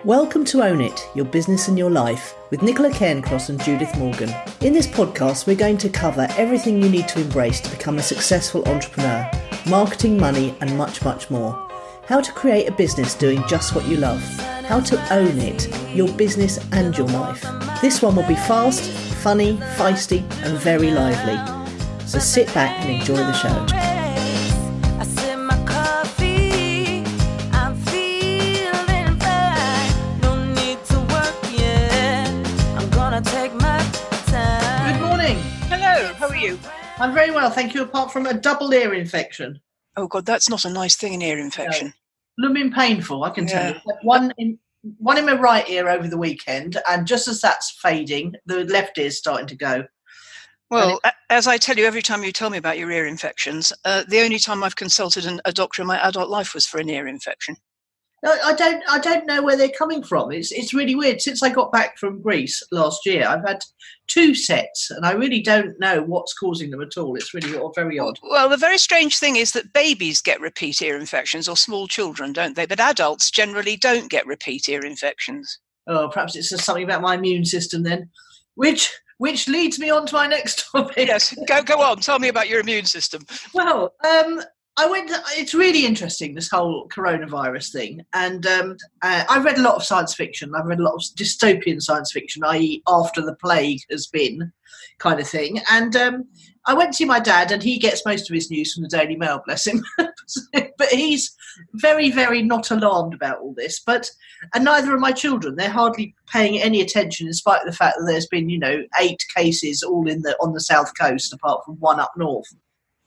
Welcome to Own It, Your Business and Your Life with Nicola and Judith Morgan. In this podcast, we're going to cover everything you need to embrace to become a successful entrepreneur, marketing, money, and much, much more. How to create a business doing just what you love. How to own it, your business and your life. This one will be fast, funny, feisty, and very lively. So sit back and enjoy the show. How are you? I'm very well, thank you, apart from a double ear infection. Oh God, that's not a nice thing, an ear infection. No. Blooming painful, I can tell you. One in my right ear over the weekend, and just as that's fading, the left ear's starting to go. Well, as I tell you every time you tell me about your ear infections, the only time I've consulted a doctor in my adult life was for an ear infection. I don't know where they're coming from. It's really weird. Since I got back from Greece last year, I've had 2 sets, and I really don't know what's causing them at all. It's really very odd. Well, the very strange thing is that babies get repeat ear infections, or small children, don't they? But adults generally don't get repeat ear infections. Oh, perhaps it's just something about my immune system then, which leads me on to my next topic. Yes, go on. Tell me about your immune system. Well, it's really interesting, this whole coronavirus thing. And I've read a lot of science fiction. I've read a lot of dystopian science fiction, i.e. after the plague has been kind of thing. And I went to see my dad, and he gets most of his news from the Daily Mail, bless him. But he's very, very not alarmed about all this. And neither are my children. They're hardly paying any attention, in spite of the fact that there's been, 8 cases all on the south coast, apart from 1 up north.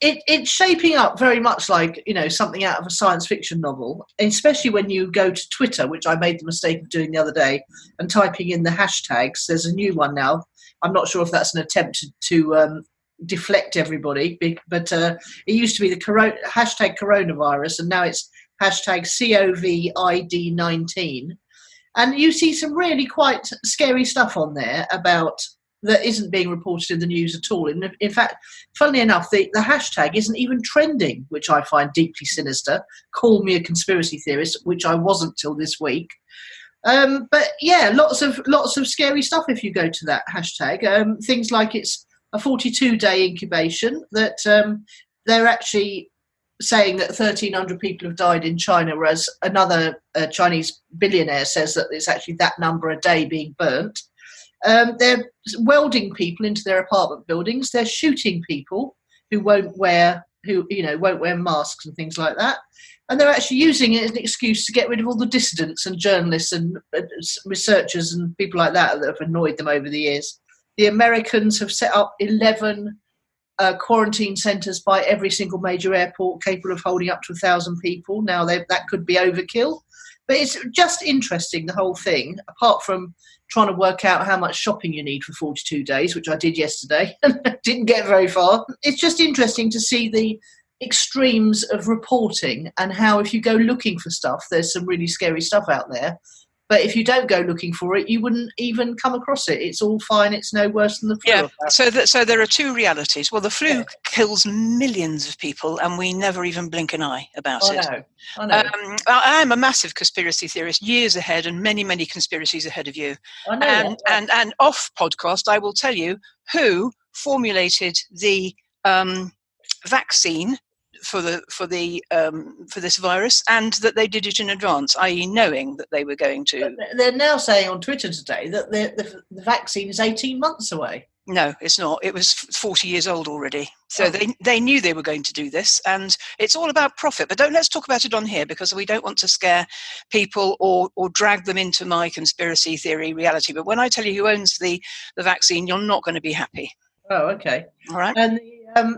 It's shaping up very much like, something out of a science fiction novel, especially when you go to Twitter, which I made the mistake of doing the other day, and typing in the hashtags. There's a new one now. I'm not sure if that's an attempt to deflect everybody, but it used to be the hashtag coronavirus, and now it's hashtag COVID-19. And you see some really quite scary stuff on there that isn't being reported in the news at all. In fact, funnily enough, the hashtag isn't even trending, which I find deeply sinister. Call me a conspiracy theorist, which I wasn't till this week. But yeah, lots of scary stuff if you go to that hashtag. Things like it's a 42-day incubation, that they're actually saying that 1,300 people have died in China, whereas another Chinese billionaire says that it's actually that number a day being burnt. They're welding people into their apartment buildings. They're shooting people who won't wear masks and things like that. And they're actually using it as an excuse to get rid of all the dissidents and journalists and researchers and people like that have annoyed them over the years. The Americans have set up 11 quarantine centres by every single major airport, capable of holding up to 1,000 people. Now that could be overkill. But it's just interesting, the whole thing, apart from trying to work out how much shopping you need for 42 days, which I did yesterday and didn't get very far. It's just interesting to see the extremes of reporting, and how if you go looking for stuff, there's some really scary stuff out there. But if you don't go looking for it, you wouldn't even come across it. It's all fine. It's no worse than the flu. Yeah, so there are 2 realities. Well, the flu kills millions of people, and we never even blink an eye about it. I know. I am a massive conspiracy theorist, years ahead, and many, many conspiracies ahead of you. I know. And off podcast, I will tell you who formulated the vaccine for this virus, and that they did it in advance, i.e. knowing that they were going to. They're now saying on Twitter today that the vaccine is 18 months away. No, it's not. It was 40 years old already. So they knew they were going to do this, and it's all about profit. But let's talk about it on here, because we don't want to scare people or drag them into my conspiracy theory reality. But when I tell you who owns the vaccine, you're not going to be happy. Oh, okay. All right. And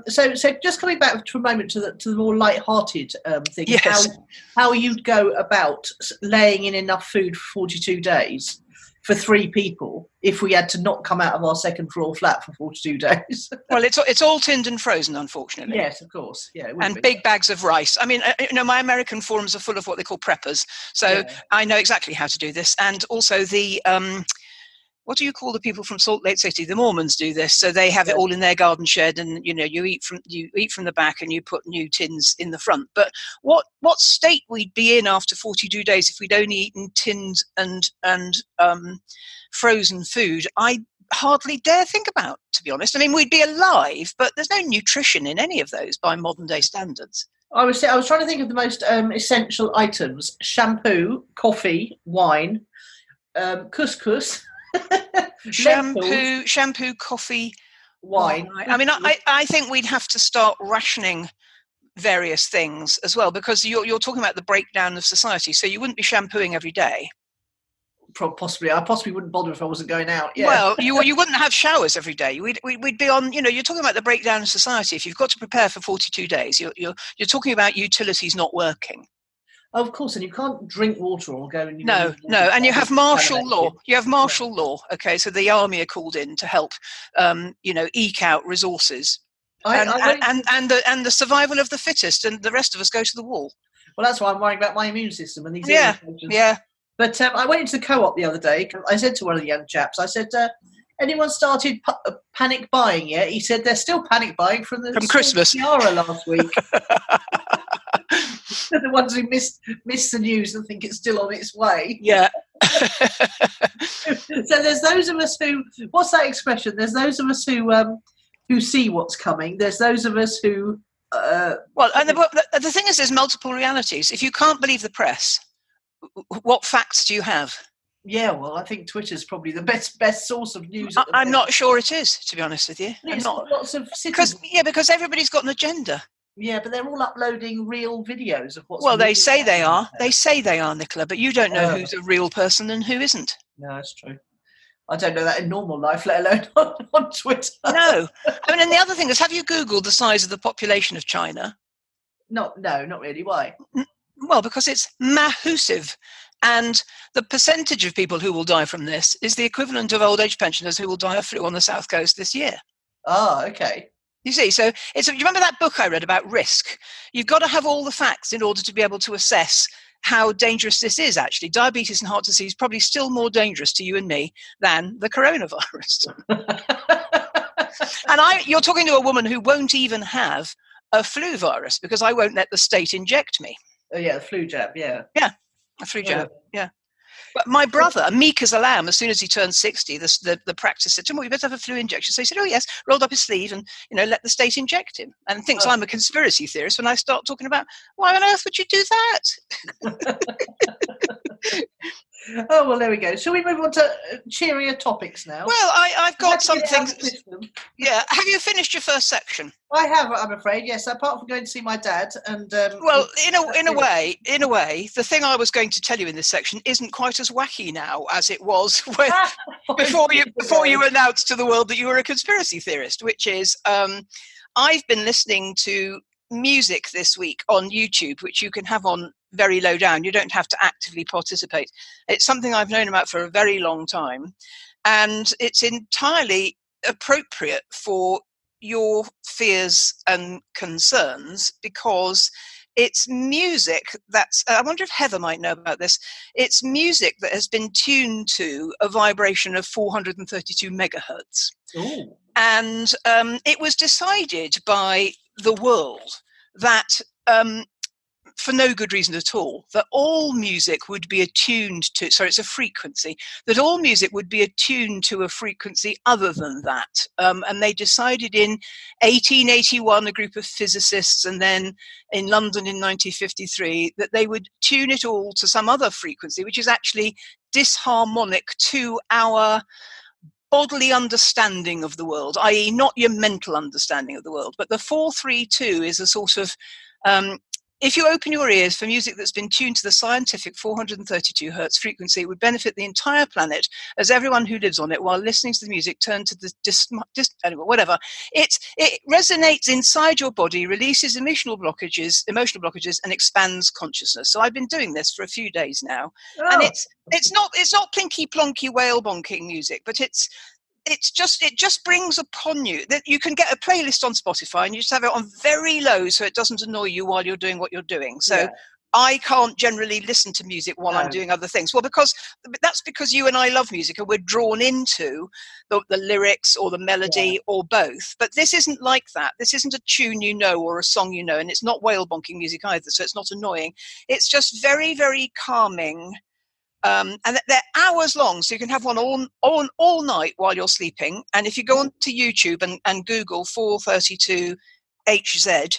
so just coming back for a moment to the more light-hearted thing, yes. How you'd go about laying in enough food for 42 days for 3 people if we had to not come out of our second floor flat for 42 days. Well, it's all tinned and frozen, unfortunately. Yes, of course. Yeah, and big bags of rice. I mean, my American forums are full of what they call preppers, so I know exactly how to do this. And also the what do you call the people from Salt Lake City? The Mormons do this, so they have it all in their garden shed, and you eat from the back, and you put new tins in the front. But what state we'd be in after 42 days if we'd only eaten tinned and frozen food, I hardly dare think about, to be honest. I mean, we'd be alive, but there's no nutrition in any of those by modern day standards. I was trying to think of the most essential items: shampoo, coffee, wine, couscous. shampoo, coffee, wine. I mean, I think we'd have to start rationing various things as well, because you're talking about the breakdown of society. So you wouldn't be shampooing every day. Possibly, I possibly wouldn't bother if I wasn't going out. Yeah. Well, you wouldn't have showers every day. We'd be on. You're talking about the breakdown of society. If you've got to prepare for 42 days, you're talking about utilities not working. Of course, and you can't drink water or go. And no, and you have martial law. You have martial law. Okay, so the army are called in to help, eke out resources, and the survival of the fittest, and the rest of us go to the wall. Well, that's why I'm worrying about my immune system and these. Yeah. But I went into the co-op the other day. I said to one of the young chaps, I said, anyone started panic buying yet? He said they're still panic buying from Christmas tiara last week. The ones who missed the news and think it's still on its way. Yeah. So there's those of us who, what's that expression? There's those of us who see what's coming. There's those of us who... and the thing is, there's multiple realities. If you can't believe the press, what facts do you have? Yeah, well, I think Twitter's probably the best source of news. I'm not sure it is, to be honest with you. Lots of citizens. Because everybody's got an agenda. Yeah, but they're all uploading real videos of what's... Well, they say they are. They say they are, Nicola, but you don't know who's a real person and who isn't. No, that's true. I don't know that in normal life, let alone on Twitter. No. I mean, and the other thing is, have you Googled the size of the population of China? No, not really. Why? Well, because it's massive. And the percentage of people who will die from this is the equivalent of old age pensioners who will die of flu on the South Coast this year. Oh, okay. You see, so you remember that book I read about risk? You've got to have all the facts in order to be able to assess how dangerous this is, actually. Diabetes and heart disease is probably still more dangerous to you and me than the coronavirus. And you're talking to a woman who won't even have a flu virus because I won't let the state inject me. Oh, yeah, the flu jab, yeah. Yeah, a flu jab, yeah. But my brother, meek as a lamb, as soon as he turned 60, the practice said to him, well, you better have a flu injection. So he said, oh, yes, rolled up his sleeve and, let the state inject him. And thinks I'm a conspiracy theorist when I start talking about, why on earth would you do that? Oh, well, there we go. Shall we move on to cheerier topics now? Well, I've got something. Yeah. Have you finished your first section? I have, I'm afraid, yes, apart from going to see my dad. And well, in a way, the thing I was going to tell you in this section isn't quite as wacky now as it was before you announced to the world that you were a conspiracy theorist, which is I've been listening to music this week on YouTube, which you can have on very low down. You don't have to actively participate. It's something I've known about for a very long time, and it's entirely appropriate for your fears and concerns because it's music that's, I wonder if Heather might know about this, it's music that has been tuned to a vibration of 432 megahertz. Ooh. And it was decided by the world that for no good reason at all, that all music would be attuned to, sorry, it's a frequency, that all music would be attuned to a frequency other than that. And they decided in 1881, a group of physicists, and then in London in 1953, that they would tune it all to some other frequency, which is actually disharmonic to our bodily understanding of the world, i.e. not your mental understanding of the world. But the 432 is a sort of, if you open your ears for music that's been tuned to the scientific 432 hertz frequency, it would benefit the entire planet as everyone who lives on it while listening to the music turn to the anyway, whatever. It resonates inside your body, releases emotional blockages, and expands consciousness. So I've been doing this for a few days now. Oh. And it's not plinky plonky whale bonking music, but it just brings upon you that you can get a playlist on Spotify and you just have it on very low so it doesn't annoy you while you're doing what you're doing. So I can't generally listen to music while I'm doing other things. Well, that's because you and I love music and we're drawn into the lyrics or the melody or both. But this isn't like that. This isn't a tune you know or a song you know, and it's not whale bonking music either, so it's not annoying. It's just very, very calming. And they're hours long, so you can have one on all night while you're sleeping. And if you go onto YouTube and Google 432 HZ,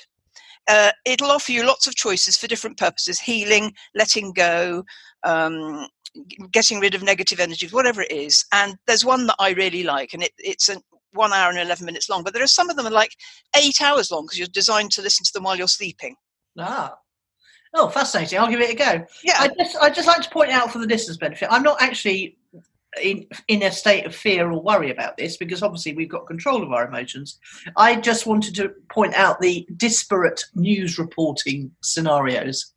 it'll offer you lots of choices for different purposes: healing, letting go, getting rid of negative energies, whatever it is. And there's one that I really like, and it's 1 hour and 11 minutes long, but there are some of them are like 8 hours long because you're designed to listen to them while you're sleeping. Oh, fascinating. I'll give it a go. Yeah. I'd just like to point out for the listeners' benefit, I'm not actually in a state of fear or worry about this, because obviously we've got control of our emotions. I just wanted to point out the disparate news reporting scenarios.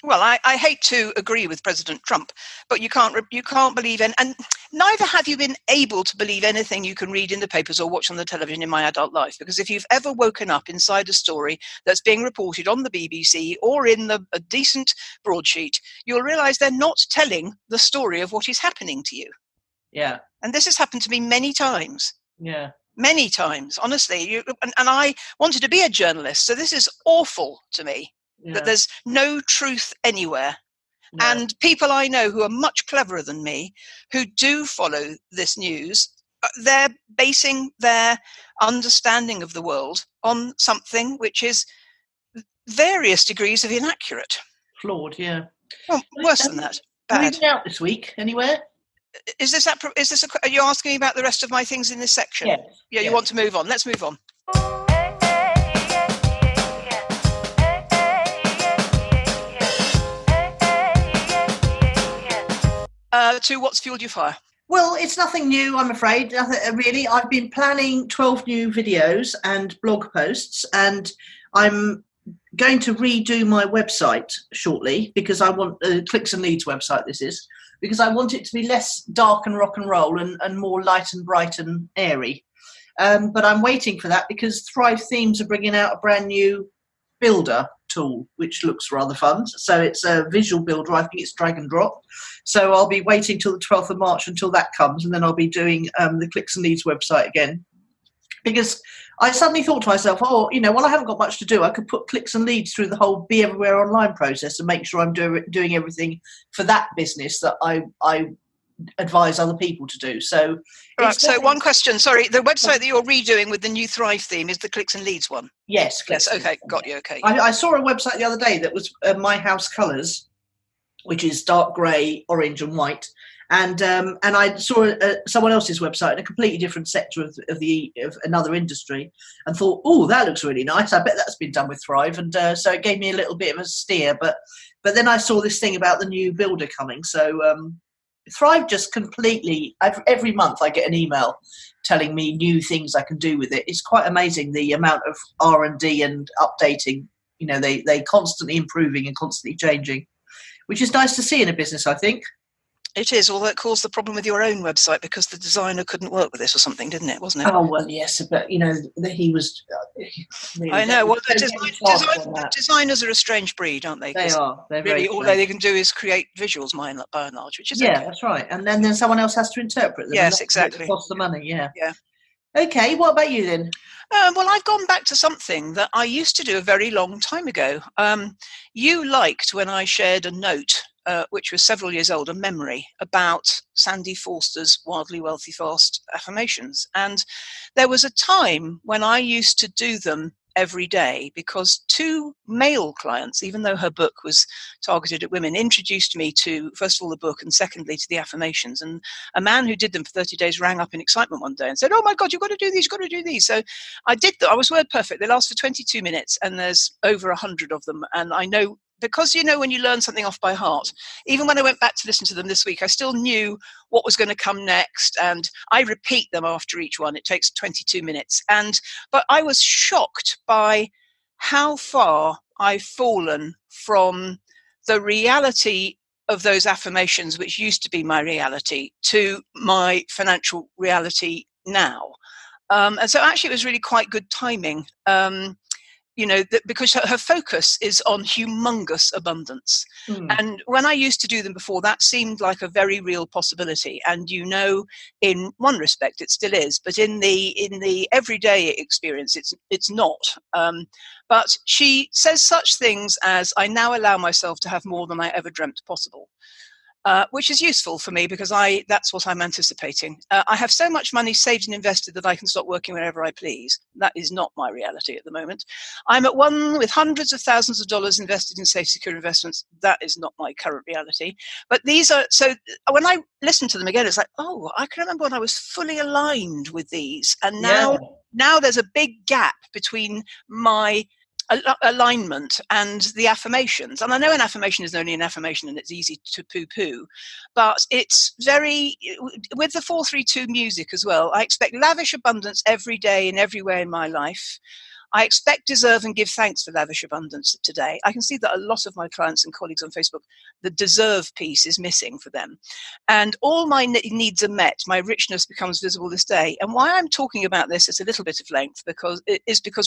Well, I hate to agree with President Trump, but you can't believe and neither have you been able to believe anything you can read in the papers or watch on the television in my adult life. Because if you've ever woken up inside a story that's being reported on the BBC or in a decent broadsheet, you'll realise they're not telling the story of what is happening to you. Yeah. And this has happened to me many times. Yeah. Many times, honestly. And I wanted to be a journalist, so this is awful to me. Yeah. That there's no truth anywhere. No. And people I know who are much cleverer than me, who do follow this news, they're basing their understanding of the world on something which is various degrees of inaccurate. Flawed, yeah. Well, worse than that. Bad. Have you been out this week anywhere? Are you asking me about the rest of my things in this section? Yes. Yeah, you want to move on. Let's move on. To what's fueled your fire? Well, it's nothing new, I'm afraid. Really, I've been planning 12 new videos and blog posts, and I'm going to redo my website shortly, because I want Clicks and Leads website. This is because I want it to be less dark and rock and roll and more light and bright and airy. But I'm waiting for that because Thrive Themes are bringing out a brand new builder tool, which looks rather fun. So it's a visual builder. I think it's drag and drop. So I'll be waiting till the 12th of March until that comes, and then I'll be doing the Clicks and Leads website again. Because I suddenly thought to myself, while I haven't got much to do, I could put Clicks and Leads through the whole Be Everywhere Online process and make sure I'm doing everything for that business that I advise other people to do. So, right, so one question, sorry, the website that you're redoing with the new Thrive theme is the Clicks and Leads one? Yes. Okay, got you, okay. I saw a website the other day that was My House Colours, which is dark grey, orange and white. And I saw someone else's website in a completely different sector of another industry, and thought, oh, that looks really nice. I bet that's been done with Thrive. And so it gave me a little bit of a steer. But then I saw this thing about the new builder coming. So Thrive just completely, every month I get an email telling me new things I can do with it. It's quite amazing the amount of R&D and updating. They constantly improving and constantly changing, which is nice to see in a business, I think. It is, although it caused the problem with your own website because the designer couldn't work with this or something, didn't it? Wasn't it? Oh, well, yes, but, he was... I know. Well, the designers are a strange breed, aren't they? They are. They're really, very all they can do is create visuals, by and large, which is okay. Yeah, that's right. And then someone else has to interpret them. Yes, exactly. Cost the money, yeah. Yeah. Okay, what about you then? Well, I've gone back to something that I used to do a very long time ago. You liked when I shared a note, which was several years old, a memory about Sandy Forster's Wildly Wealthy Fast affirmations. And there was a time when I used to do them every day because two male clients, even though her book was targeted at women, introduced me to, first of all, the book and secondly to the affirmations. And a man who did them for 30 days rang up in excitement one day and said, oh my God, you've got to do these, you've got to do these. So I did them. I was word perfect. They last for 22 minutes and there's over 100 of them. And I know, because when you learn something off by heart, even when I went back to listen to them this week, I still knew what was going to come next. And I repeat them after each one. It takes 22 minutes. But I was shocked by how far I've fallen from the reality of those affirmations, which used to be my reality, to my financial reality now. And so actually it was really quite good timing. because her focus is on humongous abundance. And when I used to do them before, that seemed like a very real possibility. And in one respect, it still is, but in the everyday experience, it's not. But she says such things as, "I now allow myself to have more than I ever dreamt possible." Which is useful for me because that's what I'm anticipating. I have so much money saved and invested that I can stop working whenever I please. That is not my reality at the moment. I'm at one with hundreds of thousands of dollars invested in safe, secure investments. That is not my current reality. But these are, so when I listen to them again, it's like, oh, I can remember when I was fully aligned with these. And now there's a big gap between my alignment and the affirmations. And I know an affirmation is only an affirmation and it's easy to poo-poo, but it's very, with the 432 music as well, I expect lavish abundance every day and everywhere in my life. I expect, deserve, and give thanks for lavish abundance today. I can see that a lot of my clients and colleagues on Facebook, the deserve piece is missing for them. And all my needs are met. My richness becomes visible this day. And why I'm talking about this at a little bit of length because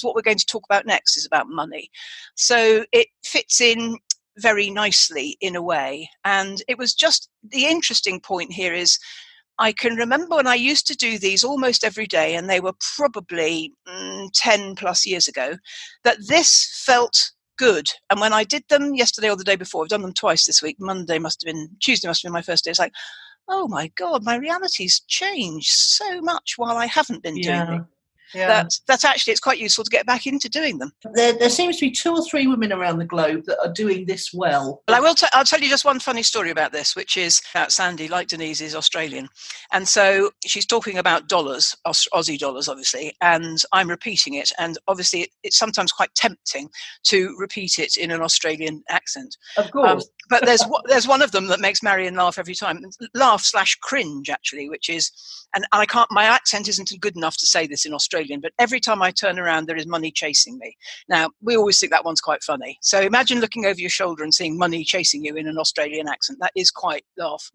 what we're going to talk about next is about money. So it fits in very nicely in a way. And it was just the interesting point here is, I can remember when I used to do these almost every day, and they were probably 10 plus years ago, that this felt good. And when I did them yesterday or the day before, I've done them twice this week. Tuesday must have been my first day. It's like, oh my God, my reality's changed so much while I haven't been doing it. Yeah. That's actually, it's quite useful to get back into doing them. There seems to be 2 or 3 women around the globe that are doing this well. Well, I'll tell you just one funny story about this, which is about Sandy, like Denise, is Australian. And so she's talking about dollars, Aussie dollars, obviously, and I'm repeating it. And obviously, it's sometimes quite tempting to repeat it in an Australian accent. Of course. But there's one of them that makes Marion laugh every time. Laugh/cringe, actually, which is, and I can't, my accent isn't good enough to say this in Australian, but every time I turn around, there is money chasing me. Now, we always think that one's quite funny. So imagine looking over your shoulder and seeing money chasing you in an Australian accent. That is quite laugh.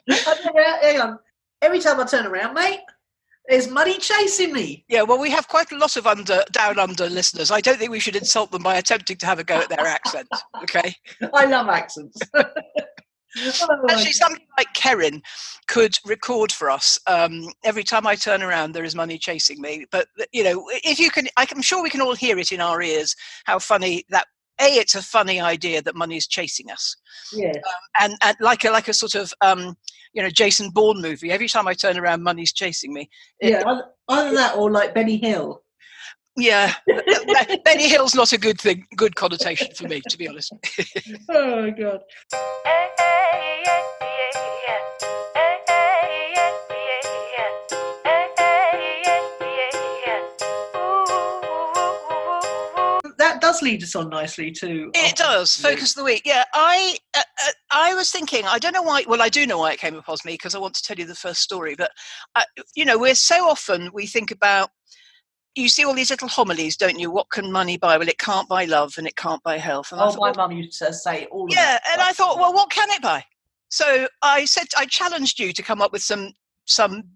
Hang on. Every time I turn around, mate, there's money chasing me. Yeah, well, we have quite a lot of down under listeners. I don't think we should insult them by attempting to have a go at their accent. Okay. I love accents. Actually, somebody like Kerin could record for us. Every time I turn around, there is money chasing me. But if you can, I'm sure we can all hear it in our ears. How funny that! It's a funny idea that money is chasing us. Yeah. And like a sort of Jason Bourne movie. Every time I turn around, money's chasing me. Either that or like Benny Hill. Yeah, Benny Hill's not a good connotation for me, to be honest. Oh God. That does lead us on nicely to. It does. Focus of the week. Yeah, I was thinking. I don't know why. Well, I do know why it came upon me because I want to tell you the first story. But we're so often we think about. You see all these little homilies, don't you? What can money buy? Well, it can't buy love and it can't buy health. And my mum used to say all of that. Yeah, and I thought, well, what can it buy? So I challenged you to come up with some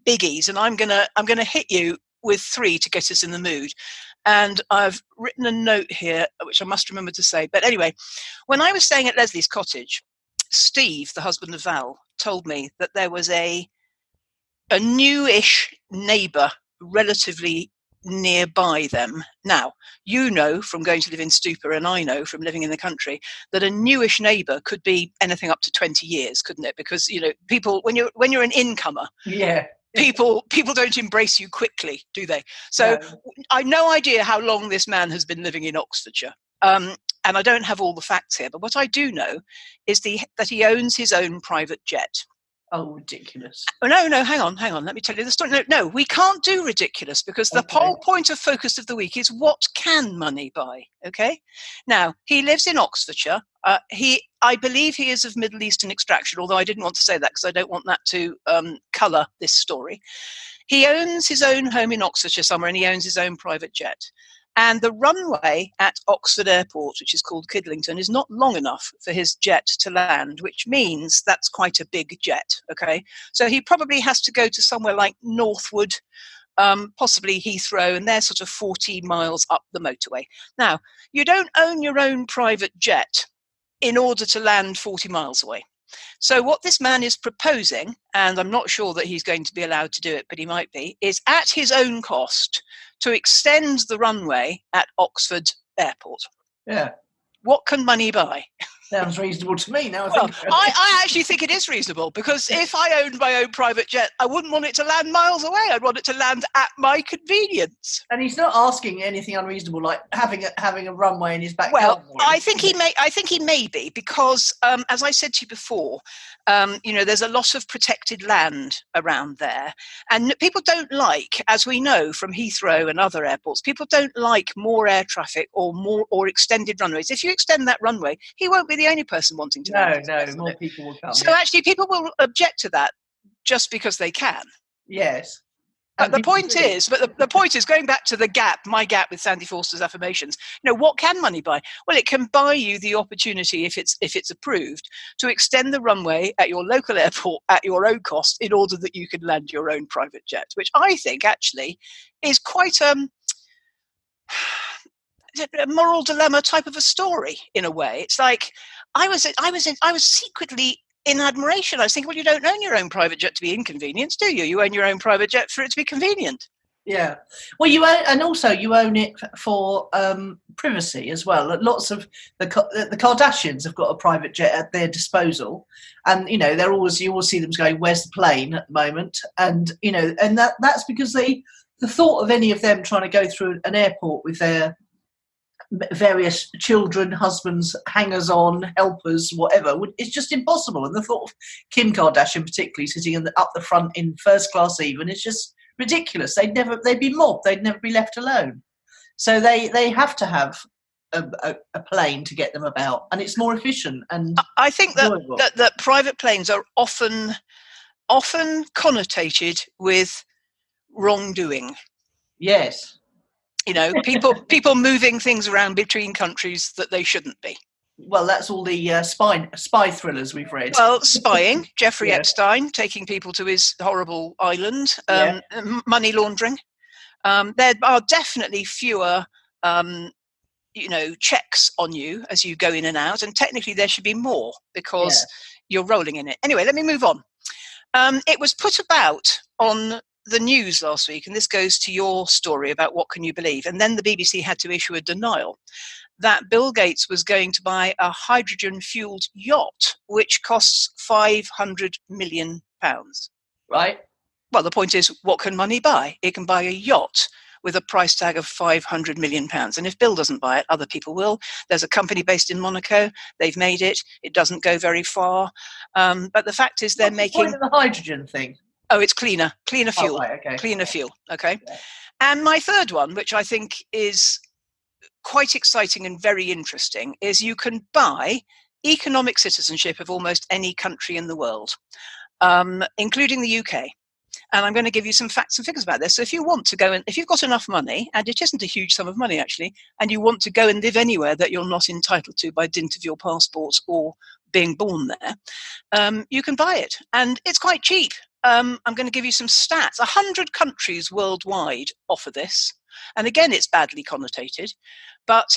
biggies, and I'm gonna hit you with 3 to get us in the mood. And I've written a note here, which I must remember to say. But anyway, when I was staying at Leslie's cottage, Steve, the husband of Val, told me that there was a newish neighbour relatively nearby them. Now, from going to live in Stupa, and I know from living in the country, that a newish neighbour could be anything up to 20 years, couldn't it? Because, people, when you're an incomer, yeah, people don't embrace you quickly, do they? So no. I've no idea how long this man has been living in Oxfordshire. And I don't have all the facts here, but what I do know is that he owns his own private jet. Oh, ridiculous. Oh, no, hang on. Let me tell you the story. No, we can't do ridiculous because the whole point of focus of the week is what can money buy, okay? Now, he lives in Oxfordshire. I believe he is of Middle Eastern extraction, although I didn't want to say that because I don't want that to colour this story. He owns his own home in Oxfordshire somewhere and he owns his own private jet. And the runway at Oxford Airport, which is called Kidlington, is not long enough for his jet to land, which means that's quite a big jet, okay? So he probably has to go to somewhere like Northwood possibly Heathrow, and they're sort of 40 miles up the motorway. Now, you don't own your own private jet in order to land 40 miles away. So what this man is proposing, and I'm not sure that he's going to be allowed to do it, but he might be, is at his own cost to extend the runway at Oxford Airport. Yeah. What can money buy? Sounds reasonable to me now. I actually think it is reasonable, because if I owned my own private jet, I wouldn't want it to land miles away. I'd want it to land at my convenience. And he's not asking anything unreasonable, like having a runway in his back garden. Well, I think he may be, because as I said to you before, there's a lot of protected land around there, and people don't like, as we know from Heathrow and other airports, people don't like more air traffic or extended runways. If you extend that runway, he won't be the only person wanting to. No, more people will come. So actually, people will object to that just because they can. Yes. But the point is, going back to my gap with Sandy Forster's affirmations, what can money buy? Well, it can buy you the opportunity, if it's approved, to extend the runway at your local airport at your own cost in order that you can land your own private jet, which I think actually is quite a moral dilemma type of a story in a way. It's like I was secretly in admiration. I was thinking, well, you don't own your own private jet to be inconvenienced, do you? You own your own private jet for it to be convenient. Yeah. Well, you own, and also you own it for privacy as well. Lots of the Kardashians have got a private jet at their disposal, and you always see them going, "Where's the plane?" at the moment, and and that's because the thought of any of them trying to go through an airport with their various children, husbands, hangers-on, helpers, whatever, it's just impossible. And the thought of Kim Kardashian particularly sitting up the front in first class even is just ridiculous. They'd be mobbed. They'd never be left alone. So they have to have a plane to get them about, and it's more efficient. And I think that private planes are often connotated with wrongdoing. Yes. People moving things around between countries that they shouldn't be. Well, that's all the spy thrillers we've read. Well, spying, Jeffrey Epstein taking people to his horrible island, money laundering. There are definitely fewer, checks on you as you go in and out, and technically there should be more because you're rolling in it. Anyway, let me move on. It was put about on the news last week, and this goes to your story about what can you believe, and then the BBC had to issue a denial that Bill Gates was going to buy a hydrogen-fueled yacht, which costs £500 million. Right. Well, the point is, what can money buy? It can buy a yacht with a price tag of £500 million. And if Bill doesn't buy it, other people will. There's a company based in Monaco. They've made it. It doesn't go very far. But the fact is they're making... the hydrogen thing? Oh, it's cleaner fuel. Oh, right, okay. Cleaner fuel, okay. Yeah. And my third one, which I think is quite exciting and very interesting, is you can buy economic citizenship of almost any country in the world, including the UK. And I'm going to give you some facts and figures about this. So if you want to go if you've got enough money, and it isn't a huge sum of money actually, and you want to go and live anywhere that you're not entitled to by dint of your passport or being born there, you can buy it. And it's quite cheap. I'm going to give you some stats. 100 countries worldwide offer this. And again, it's badly connotated, but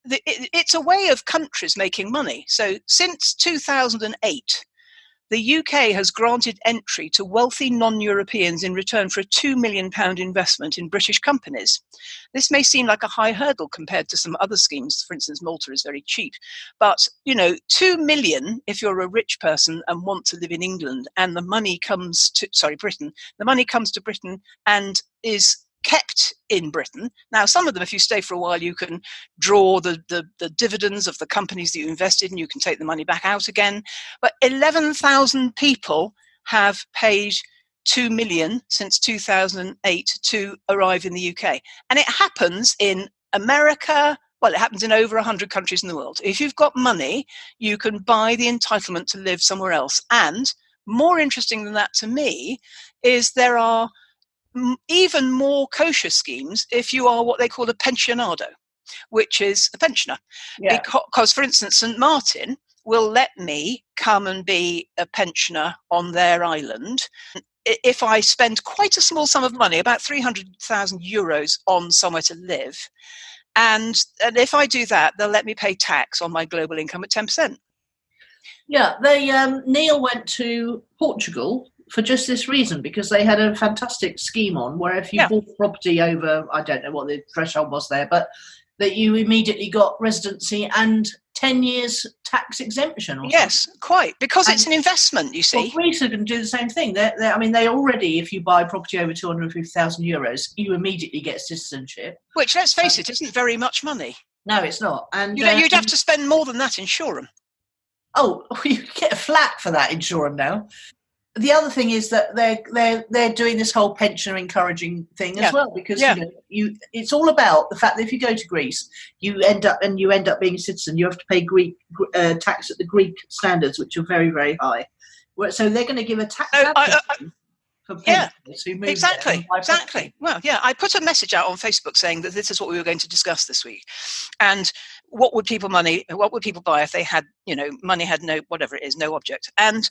it's a way of countries making money. So since 2008, the UK has granted entry to wealthy non-Europeans in return for a £2 million investment in British companies. This may seem like a high hurdle compared to some other schemes. For instance, Malta is very cheap. But, 2 million if you're a rich person and want to live in England, and the money comes to, Britain. The money comes to Britain and is kept in Britain. Now, some of them, if you stay for a while, you can draw the dividends of the companies that you invested in. You can take the money back out again. But 11,000 people have paid 2 million since 2008 to arrive in the UK. And it happens in America. Well, it happens in over 100 countries in the world. If you've got money, you can buy the entitlement to live somewhere else. And more interesting than that to me is there are even more kosher schemes if you are what they call a pensionado, which is a pensioner. Yeah. Because, for instance, St. Martin will let me come and be a pensioner on their island. if I spend quite a small sum of money, about 300,000 euros on somewhere to live, and if I do that, they'll let me pay tax on my global income at 10%. Yeah, Neil went to Portugal for just this reason, because they had a fantastic scheme on where if you bought property over, I don't know what the threshold was there, but that you immediately got residency and 10 years tax exemption. Yes, quite, because it's an investment, you see. Well, Greece are going to do the same thing. They already, if you buy property over 250,000 euros, you immediately get citizenship. Which, let's face it, isn't very much money. No, it's not. And you'd have to spend more than that in Shoreham. Oh, you get a flat for that in Shoreham now. The other thing is that they're doing this whole pensioner encouraging thing as well, because it's all about the fact that if you go to Greece, you end up being a citizen. You have to pay Greek tax at the Greek standards, which are very, very high. So they're going to give a tax for pensioners who move exactly. Well, I put a message out on Facebook saying that this is what we were going to discuss this week, and what would people buy if they had, money had no, whatever it is, no object. And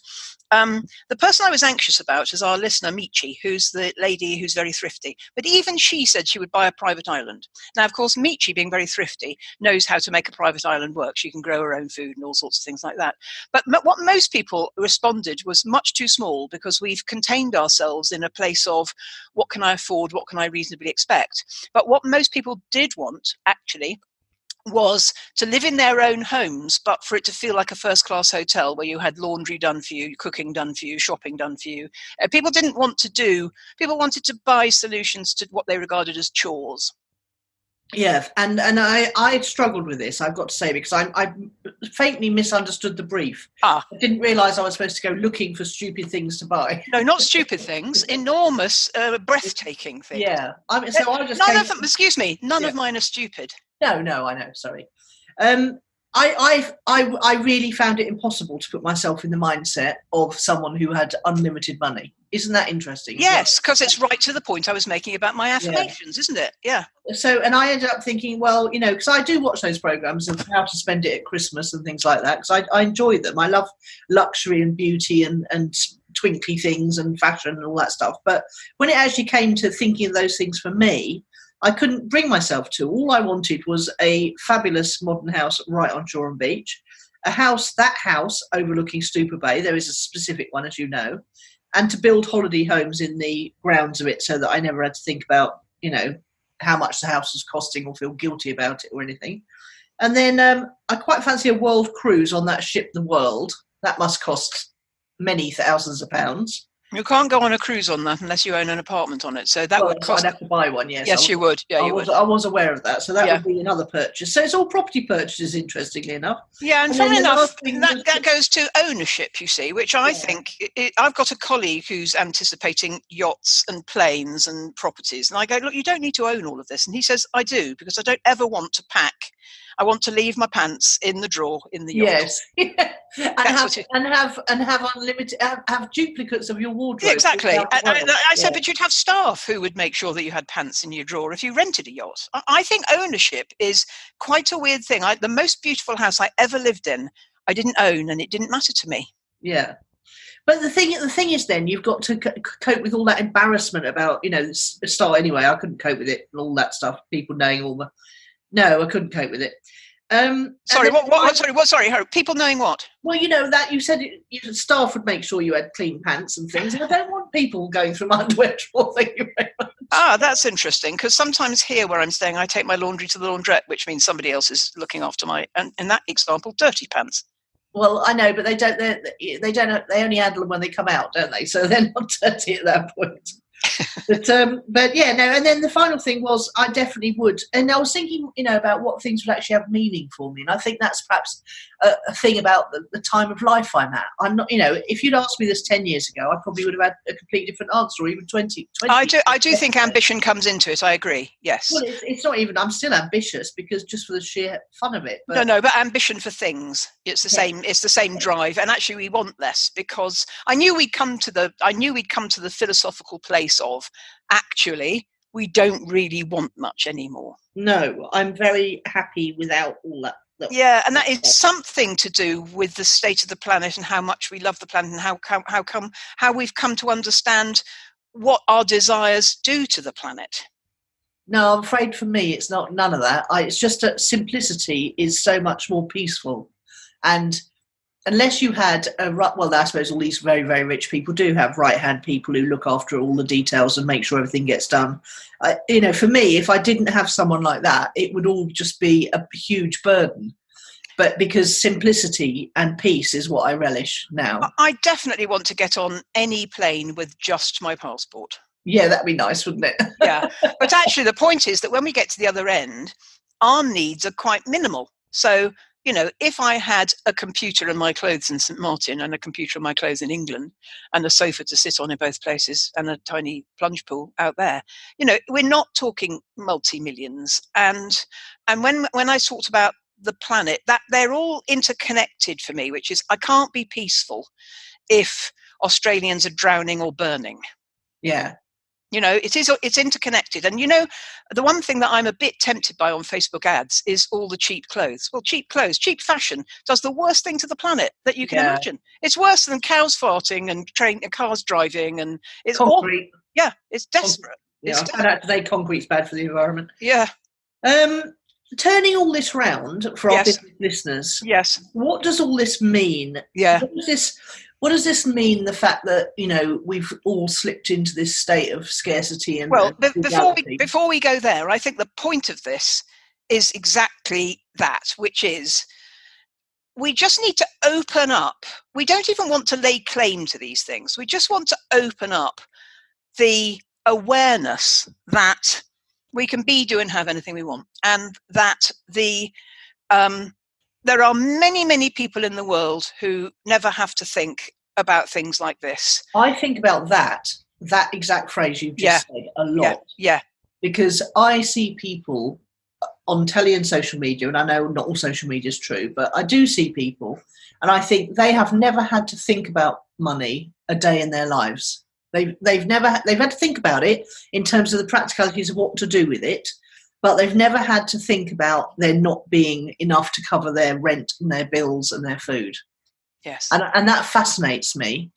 the person I was anxious about is our listener, Michi, who's the lady who's very thrifty. But even she said she would buy a private island. Now, of course, Michi, being very thrifty, knows how to make a private island work. She can grow her own food and all sorts of things like that. But what most people responded was much too small, because we've contained ourselves in a place of what can I afford, what can I reasonably expect. But what most people did want, actually, was to live in their own homes, but for it to feel like a first-class hotel where you had laundry done for you, cooking done for you, shopping done for you. People wanted to buy solutions to what they regarded as chores. Yeah, and I struggled with this, I've got to say, because I faintly misunderstood the brief. I didn't realise I was supposed to go looking for stupid things to buy. No, not stupid things, enormous, breathtaking things. Yeah, none of mine are stupid. No, I know, sorry. I really found it impossible to put myself in the mindset of someone who had unlimited money. Isn't that interesting? Yes, because it's right to the point I was making about my affirmations, isn't it? Yeah. So, and I ended up thinking, well, because I do watch those programs of how to spend it at Christmas and things like that, because I enjoy them. I love luxury and beauty and twinkly things and fashion and all that stuff. But when it actually came to thinking of those things for me, I couldn't bring myself to. All I wanted was a fabulous modern house right on Shoreham Beach, that house overlooking Stupor Bay. There is a specific one, as you know, and to build holiday homes in the grounds of it so that I never had to think about, how much the house was costing or feel guilty about it or anything. And then I quite fancy a world cruise on that ship, The World. That must cost many thousands of pounds. You can't go on a cruise on that unless you own an apartment on it. So that would cost. I'd have to buy one, yes. Yes, you would. Yeah, you would. I was aware of that. So that would be another purchase. So it's all property purchases, interestingly enough. Yeah, and funnily enough, that goes to ownership, you see, which I think, I've got a colleague who's anticipating yachts and planes and properties. And I go, look, you don't need to own all of this. And he says, I do, because I don't ever want to pack. I want to leave my pants in the drawer in the yacht. Yes, and have unlimited, have duplicates of your wardrobe. Yeah, exactly. I said, but you'd have staff who would make sure that you had pants in your drawer if you rented a yacht. I think ownership is quite a weird thing. The most beautiful house I ever lived in, I didn't own, and it didn't matter to me. Yeah. But the thing is, then you've got to cope with all that embarrassment about, the style. Anyway, I couldn't cope with it and all that stuff. People knowing all the. No, I couldn't cope with it. Sorry, Harry, people knowing what? Well, that you said staff would make sure you had clean pants and things. And I don't want people going through my underwear drawer. Thank you very much. That's interesting, because sometimes here where I'm staying, I take my laundry to the laundrette, which means somebody else is looking after and in that example, dirty pants. Well, I know, but they don't. They only handle them when they come out, don't they? So they're not dirty at that point. But yeah, no. And then the final thing was, I definitely would. And I was thinking, about what things would actually have meaning for me. And I think that's perhaps a thing about the time of life I'm at. I'm not, if you'd asked me this 10 years ago, I probably would have had a completely different answer, or even 20. I do think ambition comes into it. I agree. Yes. Well, it's not even. I'm still ambitious, because just for the sheer fun of it. But, but ambition for things. It's the same. It's the same drive. And actually, we want less, because I knew we'd come to the philosophical place of, actually, we don't really want much anymore. No, I'm very happy without all that Yeah, and that is something to do with the state of the planet and how much we love the planet, and how we've come to understand what our desires do to the planet. No, I'm afraid for me, it's not none of that. It's just that simplicity is so much more peaceful. And unless you had well, I suppose all these very, very rich people do have right-hand people who look after all the details and make sure everything gets done. For me, if I didn't have someone like that, it would all just be a huge burden. But because simplicity and peace is what I relish now. I definitely want to get on any plane with just my passport. Yeah, that'd be nice, wouldn't it? Yeah, but actually the point is that when we get to the other end, our needs are quite minimal. So, if I had a computer in my clothes in St. Martin and a computer in my clothes in England and a sofa to sit on in both places and a tiny plunge pool out there, we're not talking multi-millions. And when I talked about the planet, that they're all interconnected for me, which is I can't be peaceful if Australians are drowning or burning. Yeah. It's interconnected. And, the one thing that I'm a bit tempted by on Facebook ads is all the cheap clothes. Well, cheap clothes, cheap fashion does the worst thing to the planet that you can imagine. It's worse than cows farting and cars driving. And it's concrete. Yeah, it's desperate. Yeah, I found out today concrete's bad for the environment. Yeah. Turning all this round for our business listeners. Yes. What does all this mean? Yeah. What does this mean, the fact that, we've all slipped into this state of scarcity? Before we go there, I think the point of this is exactly that, which is we just need to open up. We don't even want to lay claim to these things. We just want to open up the awareness that we can be, do, and have anything we want, and that there are many, many people in the world who never have to think about things like this. I think about that exact phrase you just said a lot. Yeah. Because I see people on telly and social media, and I know not all social media is true, but I do see people, and I think they have never had to think about money a day in their lives. They've had to think about it in terms of the practicalities of what to do with it, but they've never had to think about there not being enough to cover their rent and their bills and their food. Yes. And that fascinates me,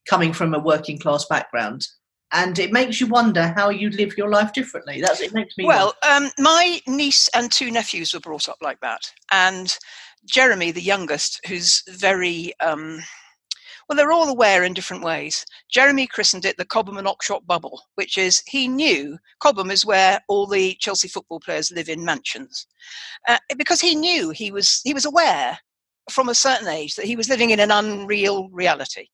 coming from a working class background. And it makes you wonder how you live your life differently. It makes me wonder. My niece and two nephews were brought up like that. And Jeremy, the youngest, who's very... they're all aware in different ways. Jeremy christened it the Cobham and Oxshott bubble, which is he knew Cobham is where all the Chelsea football players live in mansions, because he knew he was aware from a certain age that he was living in an unreal reality.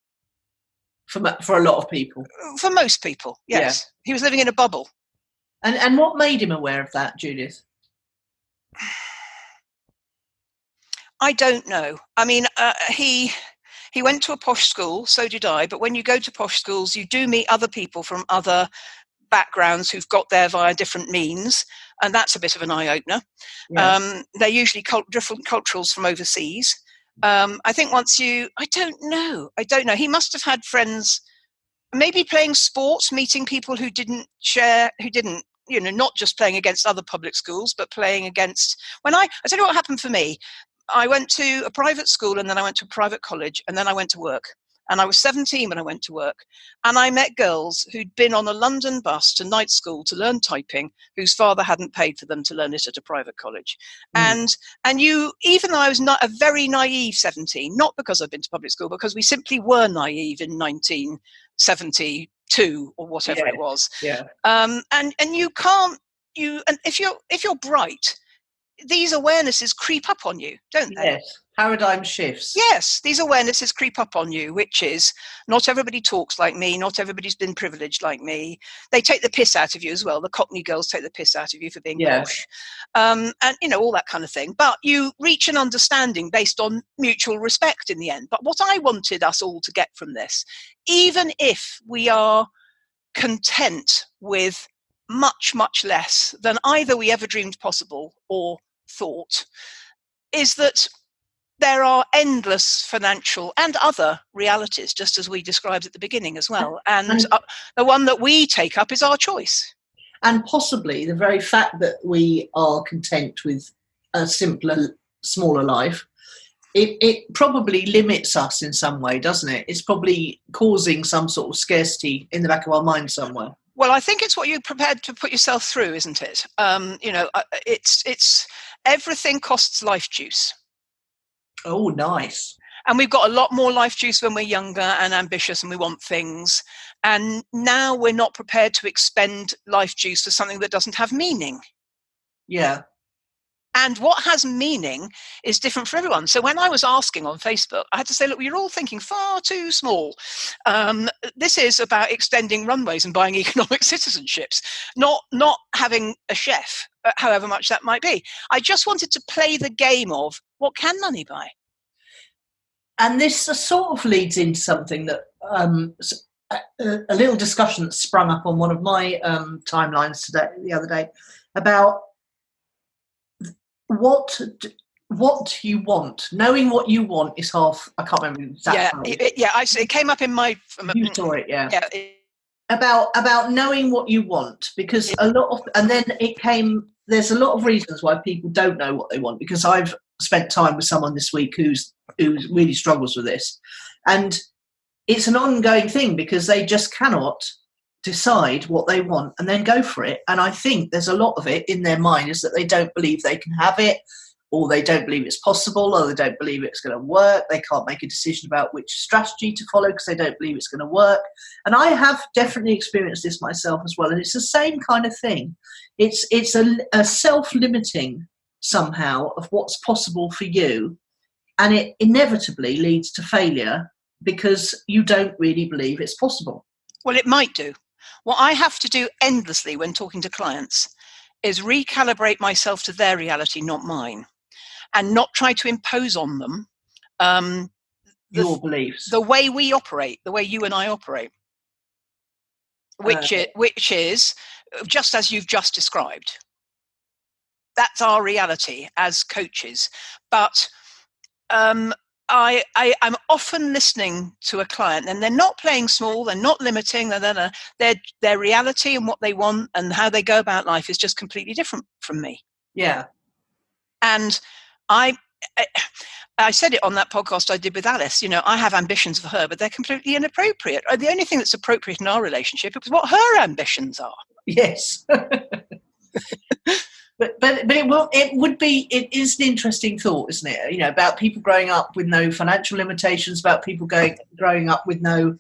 For a lot of people. For most people, yes. Yeah. He was living in a bubble. And what made him aware of that, Judith? I don't know. I mean, he went to a posh school, so did I. But when you go to posh schools, you do meet other people from other backgrounds who've got there via different means. And that's a bit of an eye-opener. Yeah. They're usually different culturals from overseas. I think I don't know. He must have had friends, maybe playing sports, meeting people who didn't, not just playing against other public schools, but playing against... I tell you what happened for me. I went to a private school, and then I went to a private college, and then I went to work. And I was 17 when I went to work. And I met girls who'd been on a London bus to night school to learn typing, whose father hadn't paid for them to learn it at a private college. Mm. And even though I was not a very naive 17, not because I'd been to public school, because we simply were naive in 1972 or whatever it was. Yeah. And you can't, and if you're bright, these awarenesses creep up on you, don't they? Yes. Paradigm shifts. Yes, these awarenesses creep up on you, which is not everybody talks like me, not everybody's been privileged like me. They take the piss out of you as well. The Cockney girls take the piss out of you for being posh. And, all that kind of thing. But you reach an understanding based on mutual respect in the end. But what I wanted us all to get from this, even if we are content with much, much less than either we ever dreamed possible or thought, is that there are endless financial and other realities, just as we described at the beginning as well. And the one that we take up is our choice. And possibly the very fact that we are content with a simpler smaller life, it probably limits us in some way, doesn't it? It's probably causing some sort of scarcity in the back of our mind somewhere. Well, I think it's what you're prepared to put yourself through, isn't it? It's everything costs life juice. Oh, nice. And we've got a lot more life juice when we're younger and ambitious and we want things. And now we're not prepared to expend life juice for something that doesn't have meaning. Yeah. And what has meaning is different for everyone. So when I was asking on Facebook, I had to say, look, you're all thinking far too small. This is about extending runways and buying economic citizenships, not having a chef, however much that might be. I just wanted to play the game of what can money buy? And this sort of leads into something that a little discussion that sprung up on one of my timelines the other day about what you want. Knowing what you want is half. I can't remember exactly. It came up in my. You saw it, yeah. About knowing what you want, because there's a lot of reasons why people don't know what they want, because I've spent time with someone this week who really struggles with this, and it's an ongoing thing because they just cannot decide what they want and then go for it. And I think there's a lot of it in their mind is that they don't believe they can have it, or they don't believe it's possible, or they don't believe it's going to work. They can't make a decision about which strategy to follow because they don't believe it's going to work. And I have definitely experienced this myself as well. And it's the same kind of thing. It's a self-limiting somehow of what's possible for you. And it inevitably leads to failure because you don't really believe it's possible. Well, it might do. What I have to do endlessly when talking to clients is recalibrate myself to their reality, not mine, and not try to impose on them your beliefs, the way we operate, the way you and I operate, which is just as you've just described. That's our reality as coaches. But I'm often listening to a client, and they're not playing small, they're not limiting, their reality and what they want and how they go about life is just completely different from me. Yeah. And I said it on that podcast I did with Alice, I have ambitions for her, but they're completely inappropriate. The only thing that's appropriate in our relationship is what her ambitions are. Yes. But it is an interesting thought, isn't it? About people growing up with no financial limitations, about people growing up with no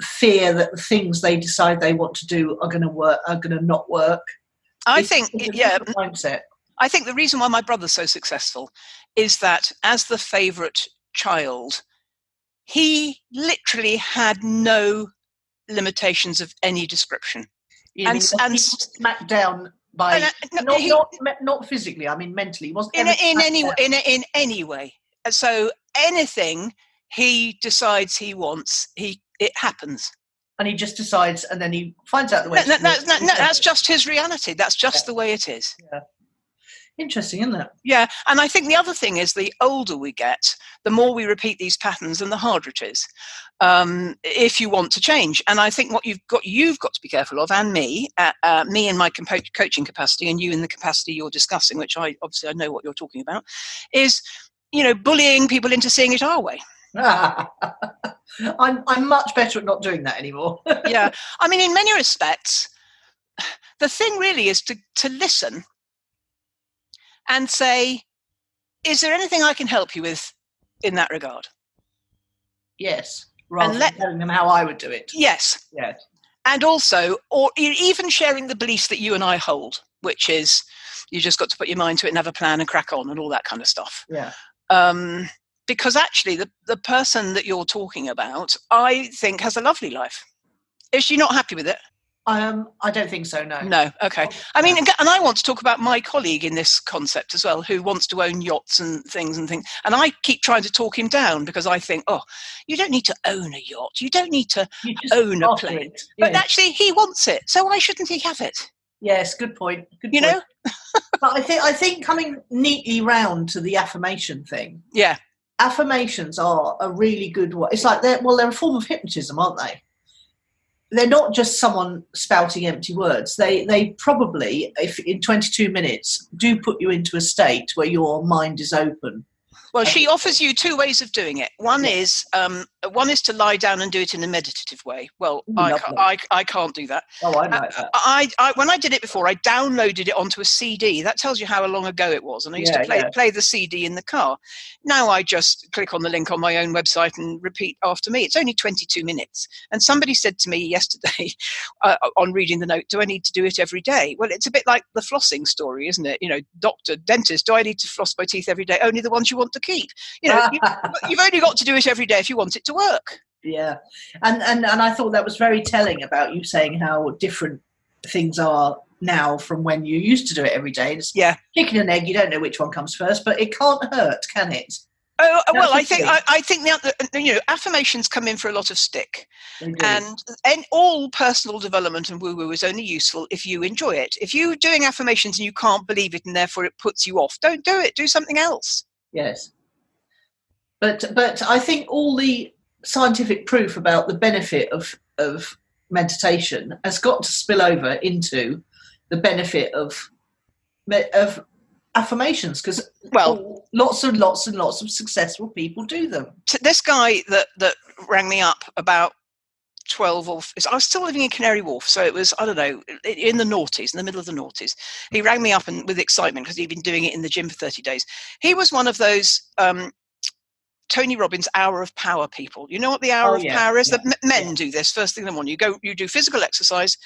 fear that the things they decide they want to do are going to not work. It's a mindset. I think the reason why my brother's so successful is that as the favourite child, he literally had no limitations of any description. And smacked down by not physically. I mean mentally. He wasn't in any way. So anything he decides he wants, it happens. And he just decides, and then he finds out the way. No, that's just his reality. That's just the way it is. Yeah. Interesting, isn't it? Yeah, and I think the other thing is the older we get, the more we repeat these patterns and the harder it is if you want to change. And I think what you've got to be careful of, and me in my coaching capacity and you in the capacity you're discussing, which I know what you're talking about, is, bullying people into seeing it our way. I'm much better at not doing that anymore. Yeah, I mean, in many respects, the thing really is to listen and say, is there anything I can help you with in that regard? Yes, rather than telling them how I would do it. Yes. Yes. And also, or even sharing the beliefs that you and I hold, which is you just got to put your mind to it and have a plan and crack on and all that kind of stuff. Yeah. Because actually, the person that you're talking about, I think, has a lovely life. Is she not happy with it? I don't think so, no. No, okay. I mean, and I want to talk about my colleague in this concept as well, who wants to own yachts and things. And I keep trying to talk him down because I think, you don't need to own a yacht. You don't need to own a plane. Yes. But actually, he wants it. So why shouldn't he have it? Yes, good point. Good point. But I think coming neatly round to the affirmation thing. Yeah. Affirmations are a really good one. It's like they're a form of hypnotism, aren't they? they're not just someone spouting empty words. They probably, if in 22 minutes, do put you into a state where your mind is open. Well, she offers you two ways of doing it. One is to lie down and do it in a meditative way. Well, I can't do that. Oh, I like that. I when I did it before, I downloaded it onto a CD. That tells you how long ago it was, and I used to play the CD in the car. Now I just click on the link on my own website and repeat after me. It's only 22 minutes. And somebody said to me yesterday on reading the note, "Do I need to do it every day?" Well, it's a bit like the flossing story, isn't it? You know, doctor, dentist, do I need to floss my teeth every day? Only the ones you want to keep. You know, you've only got to do it every day if you want it to work. Yeah, and I thought that was very telling about you saying how different things are now from when you used to do it every day. It's chicken and egg. You don't know which one comes first, but it can't hurt, can it? Oh well, I think the affirmations come in for a lot of stick, and all personal development and woo-woo is only useful if you enjoy it. If you're doing affirmations and you can't believe it and therefore it puts you off, don't do it. Do something else. Yes. But I think all the scientific proof about the benefit of meditation has got to spill over into the benefit of affirmations, because lots and lots and lots of successful people do them. This guy that rang me up about 12 or I was still living in Canary Wharf, so it was, I don't know, in the noughties, in the middle of the noughties. He rang me up and with excitement because he'd been doing it in the gym for 30 days. He was one of those Tony Robbins' Hour of Power people. You know what the Hour of Power is? That men do this first thing in the morning. You do physical exercise,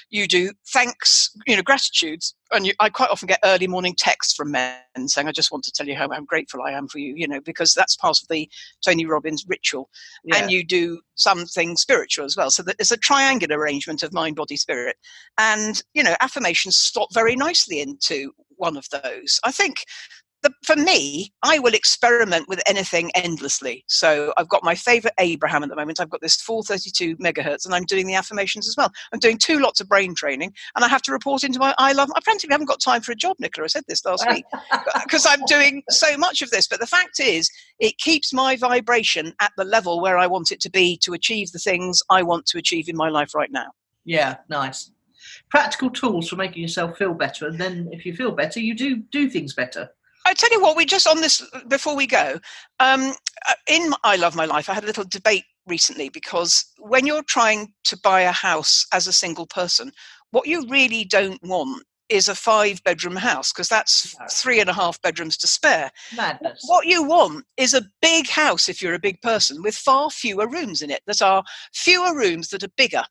you do thanks, gratitudes, and I quite often get early morning texts from men saying, "I just want to tell you how grateful I am for you," because that's part of the Tony Robbins ritual. Yeah. And you do something spiritual as well. So that it's a triangular arrangement of mind, body, spirit. And, affirmations slot very nicely into one of those. I think for me, I will experiment with anything endlessly. So I've got my favorite Abraham at the moment. I've got this 432 megahertz, and I'm doing the affirmations as well. I'm doing 2 lots of brain training, and I have to report into my I practically haven't got time for a job, Nicola. I said this last week because I'm doing so much of this. But the fact is, it keeps my vibration at the level where I want it to be to achieve the things I want to achieve in my life right now. Yeah, nice. Practical tools for making yourself feel better, and then if you feel better, you do things better. I tell you what, we just on this before we go, in I Love My Life, I had a little debate recently, because when you're trying to buy a house as a single person, what you really don't want is a 5-bedroom house, because that's 3.5 bedrooms to spare. Madness. What you want is a big house if you're a big person, with far fewer rooms in it, that are fewer rooms that are bigger.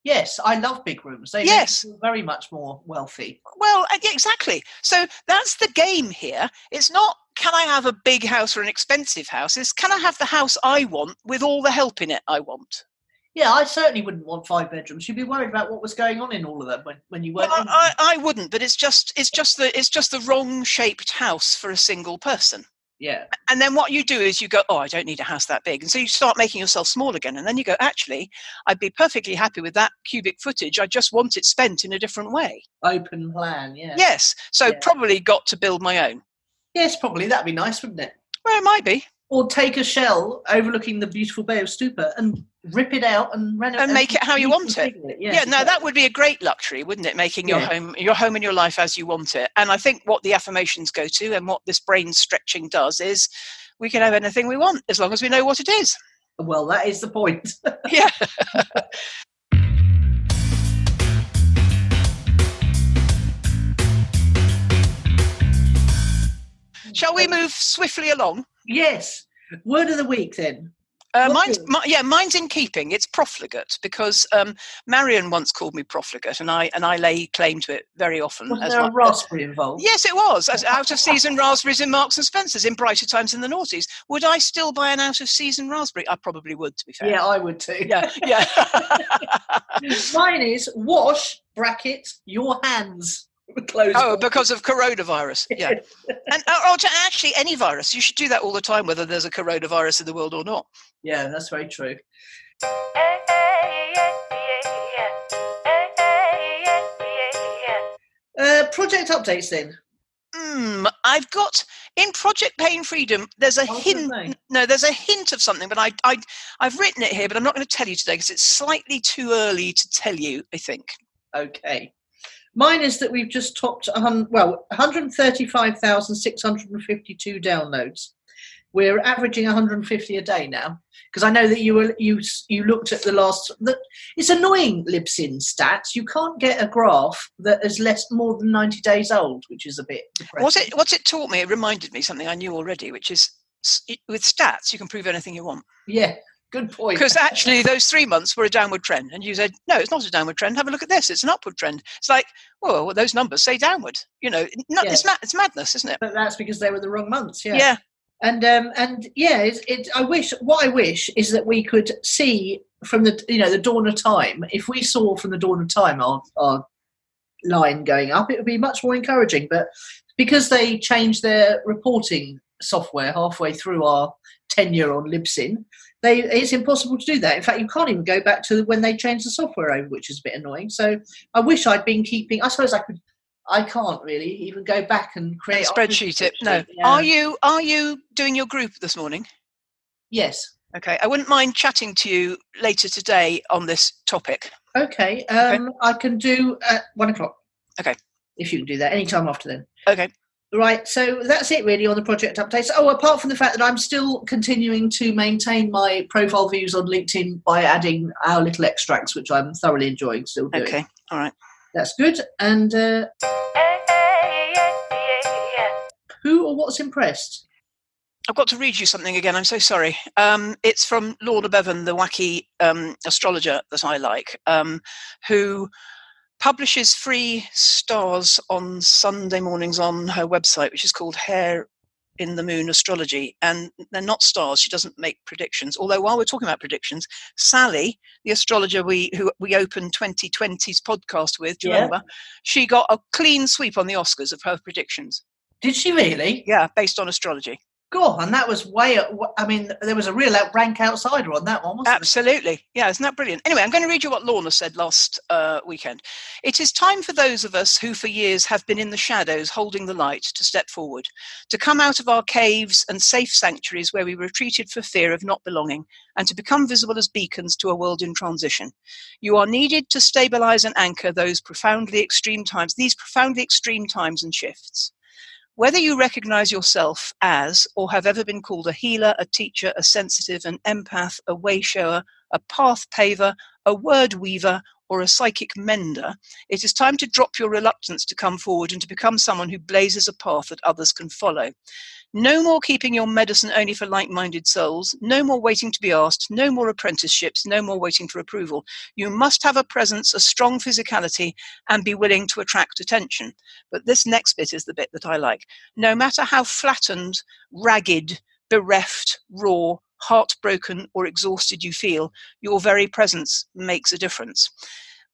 Yes, I love big rooms. They make you very much more wealthy. Well, exactly. So that's the game here. It's not, can I have a big house or an expensive house? It's, can I have the house I want with all the help in it I want? Yeah, I certainly wouldn't want 5 bedrooms. You'd be worried about what was going on in all of them when you weren't. Well, I wouldn't, but it's just the wrong shaped house for a single person. Yeah. And then what you do is you go, I don't need a house that big. And so you start making yourself small again. And then you go, actually, I'd be perfectly happy with that cubic footage. I just want it spent in a different way. Open plan, yeah. Yes. So probably got to build my own. Yes, probably. That'd be nice, wouldn't it? Well, it might be. Or take a shell overlooking the beautiful Bay of Stupa and rip it out and renovate and make it how you want it. Yes, no, that would be a great luxury, wouldn't it? Making your home and your life as you want it. And I think what the affirmations go to, and what this brain stretching does, is we can have anything we want as long as we know what it is. Well, that is the point. Yeah. Shall we move swiftly along? Yes. Word of the week, then. Mine's in keeping. It's profligate, because Marion once called me profligate, and I lay claim to it very often. Was there a raspberry involved? Yes, it was. As out-of-season raspberries in Marks and Spencer's in brighter times in the noughties. Would I still buy an out-of-season raspberry? I probably would, to be fair. Yeah, I would too. Yeah. Mine is wash, your hands. Because of coronavirus. Yeah. And actually any virus. You should do that all the time, whether there's a coronavirus in the world or not. Yeah, that's very true. Project updates then. I've got in Project Pain Freedom. There's a hint. No, there's a hint of something, but I've written it here, but I'm not going to tell you today because it's slightly too early to tell you, I think. Okay. Mine is that we've just topped 135,652 downloads. We're averaging 150 a day now, because I know that you looked at the last. It's annoying, Libsyn stats. You can't get a graph that is more than 90 days old, which is a bit depressing. What's it taught me? It reminded me something I knew already, which is with stats you can prove anything you want. Yeah, good point. Because actually those 3 months were a downward trend, and you said no, it's not a downward trend. Have a look at this; it's an upward trend. It's like, well, those numbers say downward. It's madness, isn't it? But that's because they were the wrong months. Yeah. Yeah. And I wish is that we could see from the dawn of time. If we saw from the dawn of time our line going up, it would be much more encouraging. But because they changed their reporting software halfway through our tenure on Libsyn, it's impossible to do that. In fact, you can't even go back to when they changed the software over, which is a bit annoying. So I wish I'd been keeping. I suppose I could. I can't really even go back and create a spreadsheet it. No. Yeah. Are you doing your group this morning? Yes. Okay. I wouldn't mind chatting to you later today on this topic. Okay. I can do at 1:00. Okay. If you can do that anytime after then. Okay. Right. So that's it really on the project updates. Oh, apart from the fact that I'm still continuing to maintain my profile views on LinkedIn by adding our little extracts, which I'm thoroughly enjoying still doing. Okay. All right. That's good. And who or what's impressed? I've got to read you something again. I'm so sorry. It's from Lorna Bevan, the wacky astrologer that I like, who publishes free stars on Sunday mornings on her website, which is called Hare in the Moon Astrology. And they're not stars. She doesn't make predictions. Although while we're talking about predictions, Sally, the astrologer we opened 2020's podcast with, do you remember? She got a clean sweep on the Oscars of her predictions. Did she really? Yeah, based on astrology. God, and that was there was a real rank outsider on that one, wasn't Absolutely. Yeah, isn't that brilliant? Anyway, I'm going to read you what Lorna said last weekend. It is time for those of us who for years have been in the shadows holding the light to step forward, to come out of our caves and safe sanctuaries where we retreated for fear of not belonging, and to become visible as beacons to a world in transition. You are needed to stabilize and anchor these profoundly extreme times and shifts. Whether you recognize yourself as or have ever been called a healer, a teacher, a sensitive, an empath, a way shower, a path paver, a word weaver, or a psychic mender, it is time to drop your reluctance to come forward and to become someone who blazes a path that others can follow. No more keeping your medicine only for like-minded souls. No more waiting to be asked. No more apprenticeships. No more waiting for approval. You must have a presence, a strong physicality, and be willing to attract attention. But this next bit is the bit that I like. No matter how flattened, ragged, bereft, raw, heartbroken, or exhausted you feel, your very presence makes a difference.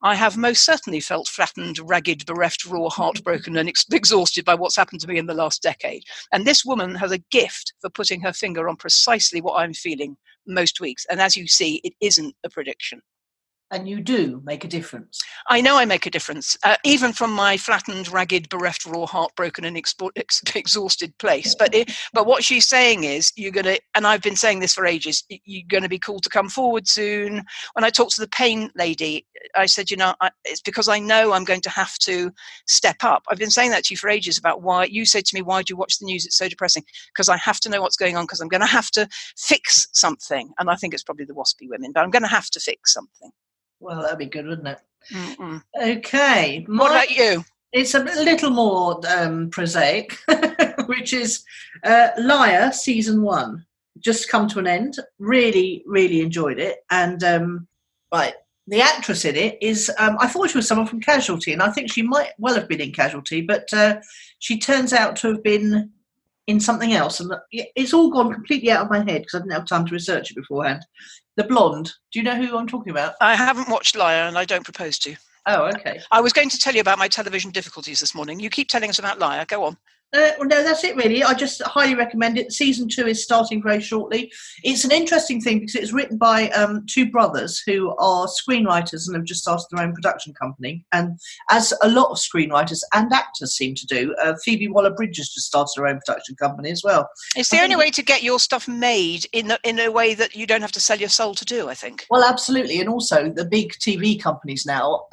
I have most certainly felt flattened, ragged, bereft, raw, heartbroken, and exhausted by what's happened to me in the last decade. And this woman has a gift for putting her finger on precisely what I'm feeling most weeks. And as you see, it isn't a prediction. And you do make a difference. I know I make a difference, even from my flattened, ragged, bereft, raw, heartbroken, and exhausted place. But what she's saying is, you're going to, and I've been saying this for ages, you're going to be called to come forward soon. When I talked to the pain lady, I said, it's because I know I'm going to have to step up. I've been saying that to you for ages about why you said to me, why do you watch the news? It's so depressing. Because I have to know what's going on, because I'm going to have to fix something. And I think it's probably the waspy women, but I'm going to have to fix something. Well, that'd be good, wouldn't it? Mm-mm. Okay. What about you? It's a little more prosaic, which is Liar Season 1. Just come to an end. Really, really enjoyed it. And the actress in it is, I thought she was someone from Casualty, and I think she might well have been in Casualty, but she turns out to have been in something else. And it's all gone completely out of my head because I didn't have time to research it beforehand. The blonde. Do you know who I'm talking about? I haven't watched Liar, and I don't propose to. Oh, okay. I was going to tell you about my television difficulties this morning. You keep telling us about Liar. Go on. Well, no, that's it really. I just highly recommend it. Season 2 is starting very shortly. It's an interesting thing because it's written by two brothers who are screenwriters and have just started their own production company. And as a lot of screenwriters and actors seem to do, Phoebe Waller-Bridge just started her own production company as well. It's the only way to get your stuff made in a way that you don't have to sell your soul to do, I think. Well, absolutely. And also the big TV companies now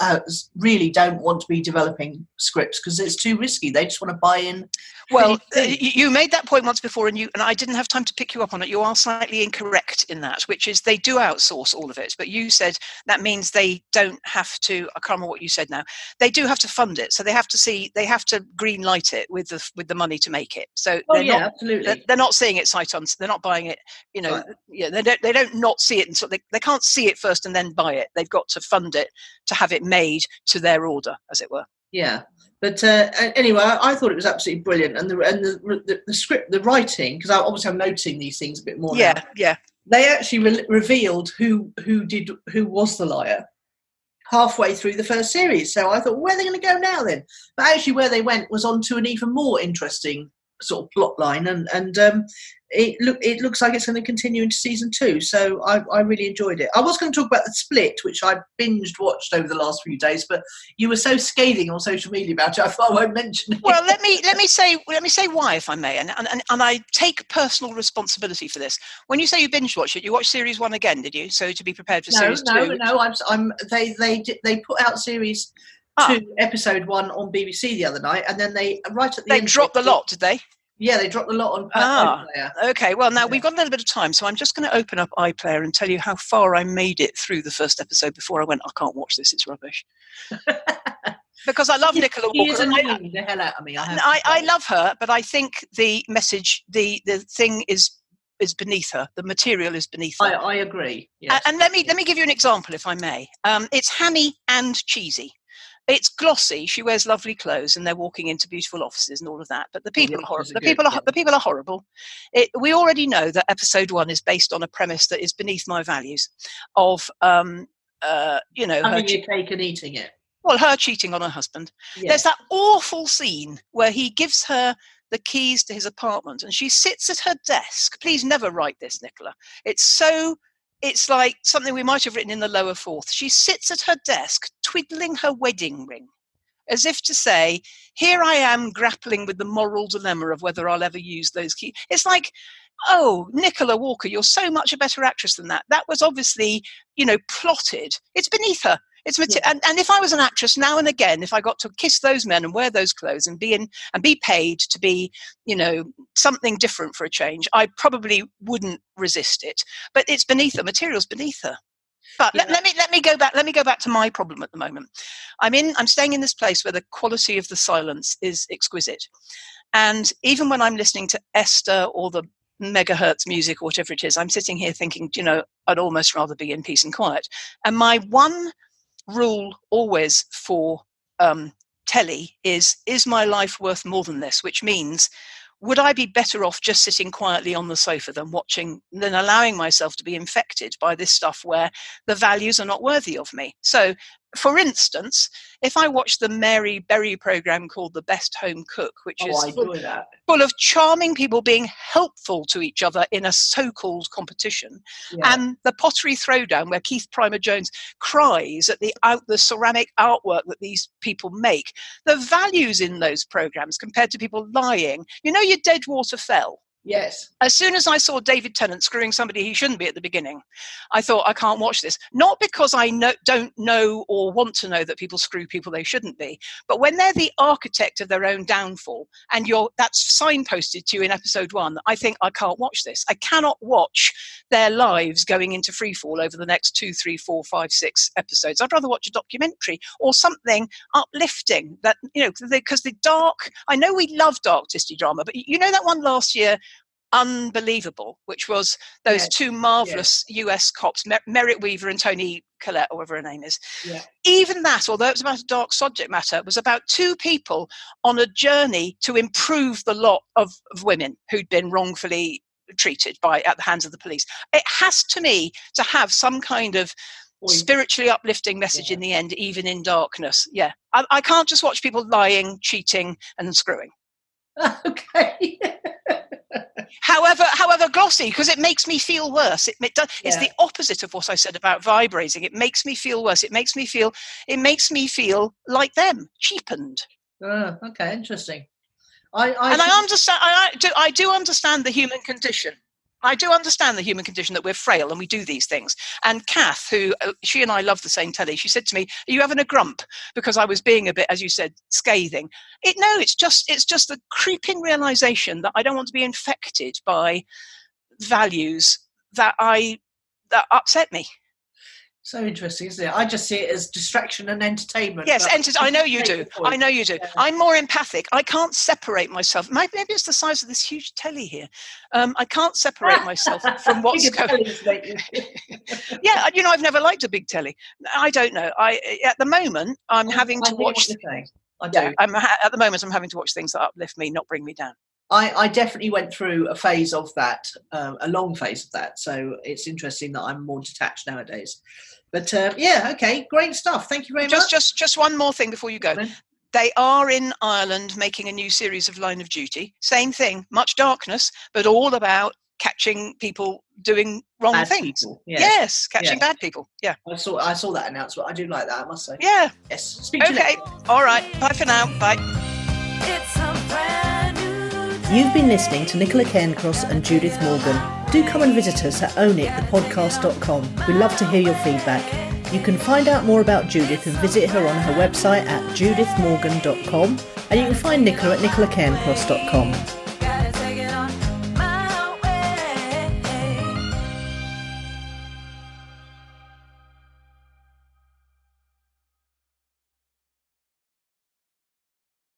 really don't want to be developing scripts because it's too risky. They just want to buy in. Well, you made that point once before, and I didn't have time to pick you up on it. You are slightly incorrect in that, which is they do outsource all of it. But you said that means they don't have to. I can't remember what you said now. They do have to fund it, so they have to green light it with the money to make it. So absolutely. They're not seeing it sight on. They're not buying it. Right. Yeah, they don't not see it, and so they can't see it first and then buy it. They've got to fund it to have it made to their order, as it were. Yeah. But anyway, I thought it was absolutely brilliant, and the script, the writing, because obviously I'm noticing these things a bit more. Yeah, now. yeah. They actually revealed who was the liar halfway through the first series. So I thought, where are they going to go now then? But actually, where they went was onto an even more interesting sort of plot line, and it looks like it's going to continue into season 2. So I really enjoyed it. I was going to talk about The Split, which I binged watched over the last few days, but you were so scathing on social media about it, I thought I won't mention it. Well, let me say why, if I may, and I take personal responsibility for this. When you say you binge watch it, you watched series 1 again, did you? So to be prepared for series 2. No. They put out series 2, episode 1 on BBC the other night, and then they dropped the lot, did they? Yeah, they dropped the lot on iPlayer. Okay, well, now we've got a little bit of time, so I'm just going to open up iPlayer and tell you how far I made it through the first episode before I went, I can't watch this, it's rubbish. Because I love Nicola Walker. She's annoying the hell out of me. I love her, but I think the message, the thing is beneath her. The material is beneath her. I agree. Yes. And let me give you an example, if I may. It's hammy and cheesy. It's glossy. She wears lovely clothes, and they're walking into beautiful offices and all of that. But the people are horrible. The people are horrible. We already know that episode 1 is based on a premise that is beneath my values, of having your cake and eating it. Well, her cheating on her husband. Yeah. There's that awful scene where he gives her the keys to his apartment, and she sits at her desk. Please never write this, Nicola. It's like something we might have written in the lower fourth. She sits at her desk, twiddling her wedding ring, as if to say, here I am grappling with the moral dilemma of whether I'll ever use those keys. It's like, oh, Nicola Walker, you're so much a better actress than that. That was obviously, plotted. It's beneath her. And if I was an actress now and again, if I got to kiss those men and wear those clothes and be paid to be, something different for a change, I probably wouldn't resist it. But it's beneath her. Material's beneath her. But let me go back. Let me go back to my problem at the moment. I'm staying in this place where the quality of the silence is exquisite, and even when I'm listening to Esther or the megahertz music or whatever it is, I'm sitting here thinking, I'd almost rather be in peace and quiet. And my one rule always for telly is my life worth more than this? Which means, would I be better off just sitting quietly on the sofa than allowing myself to be infected by this stuff where the values are not worthy of me? So, for instance, if I watch the Mary Berry program called The Best Home Cook, which is full of charming people being helpful to each other in a so-called competition, and the Pottery Throwdown where Keith Primer-Jones cries at the ceramic artwork that these people make, the values in those programs compared to people lying, your Deadwater Fell. Yes. As soon as I saw David Tennant screwing somebody he shouldn't be at the beginning, I thought, I can't watch this. Not because I don't know or want to know that people screw people they shouldn't be, but when they're the architect of their own downfall and that's signposted to you in episode 1, I think, I can't watch this. I cannot watch their lives going into freefall over the next 2, 3, 4, 5, 6 episodes. I'd rather watch a documentary or something uplifting that, because the dark, I know we love dark twisty drama, but that one last year, Unbelievable, which was those two marvelous US cops, Merritt Weaver and Tony Collette, or whatever her name is. Yeah. Even that, although it was about a dark subject matter, was about two people on a journey to improve the lot of women who'd been wrongfully treated at the hands of the police. It has, to me, to have some kind of spiritually uplifting message in the end, even in darkness. Yeah, I can't just watch people lying, cheating, and screwing. Okay. Okay. However glossy, because it makes me feel worse. It's Yeah. the opposite of what I said about vibrating. It makes me feel worse. It makes me feel like them, cheapened. Okay, interesting. I understand. I do understand the human condition. I do understand the human condition, that we're frail and we do these things. And Kath, who she and I love the same telly, she said to me, "Are you having a grump?" Because I was being a bit, as you said, scathing. It's just the creeping realization that I don't want to be infected by values that upset me. So interesting, isn't it? I just see it as distraction and entertainment. Yes, I know you do. I know you do. Yeah. I'm more empathic. I can't separate myself. Maybe it's the size of this huge telly here. I can't separate myself from what's going on. Yeah, I've never liked a big telly. I don't know. At the moment, I'm having to watch. I do. Yeah, at the moment, I'm having to watch things that uplift me, not bring me down. I definitely went through a phase of that, a long phase of that. So it's interesting that I'm more detached nowadays. But okay, great stuff. Thank you very much. Just one more thing before you go. They are in Ireland making a new series of Line of Duty. Same thing, much darkness, but all about catching people doing wrong bad things. People. Yes, catching bad people. Yeah. I saw that announcement. I do like that, I must say. Yeah. Yes. Speak to you later. All right. Bye for now. Bye. You've been listening to Nicola Cairncross and Judith Morgan. Do come and visit us at ownitthepodcast.com. We love to hear your feedback. You can find out more about Judith and visit her on her website at judithmorgan.com, and you can find Nicola at nicolacairncross.com.